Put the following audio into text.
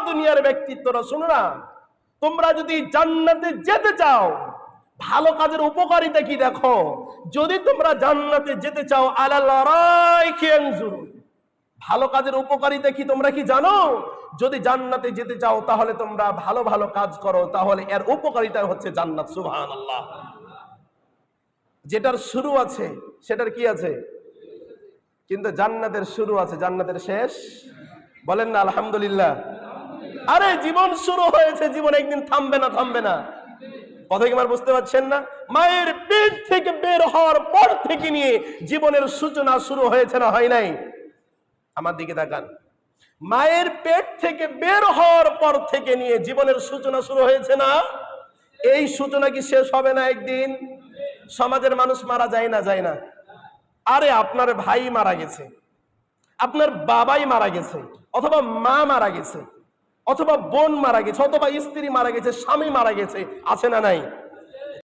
দুনিয়ার ব্যক্তিত্বরা শুনো না, তোমরা যদি জান্নাতে যেতে চাও ভালো কাজের উপকারিতা কি দেখো। যদি তোমরা জান্নাতে যেতে চাও আলাল আরাইকি ইয়ানজুরুন, ভালো কাজের উপকারিতা কি তোমরা কি জানো? যদি জান্নাতে যেতে চাও তাহলে তোমরা ভালো ভালো কাজ করো, তাহলে এর উপকারিতা হচ্ছে জান্নাত। সুবহানাল্লাহ। যেটার শুরু আছে সেটার কি আছে? কিন্তু জান্নাতের শুরু আছে, জান্নাতের শেষ বলেন না আলহামদুলিল্লাহ। আরে জীবন শুরু হয়েছে, জীবন একদিন থামবে না, থামবে না। কথা কি আমার বুঝতে পারছেন না? মায়ের পেট থেকে বের হওয়ার পর থেকে নিয়ে জীবনের সূচনা শুরু হয়েছে না হয় নাই? আমার দিকে তাকান। মায়ের পেট থেকে বের হওয়ার পর থেকে নিয়ে জীবনের সূচনা শুরু হয়েছে না? এই সূচনা কি শেষ হবে না একদিন? সমাজের মানুষ মারা যায় না, যায় না? আরে আপনার ভাই মারা গেছে, আপনার বাবাই মারা গেছে, অথবা মা মারা গেছে, অথবা বোন মারা গেছে, অথবা স্ত্রী মারা গেছে, স্বামী মারা গেছে, আছে না নাই?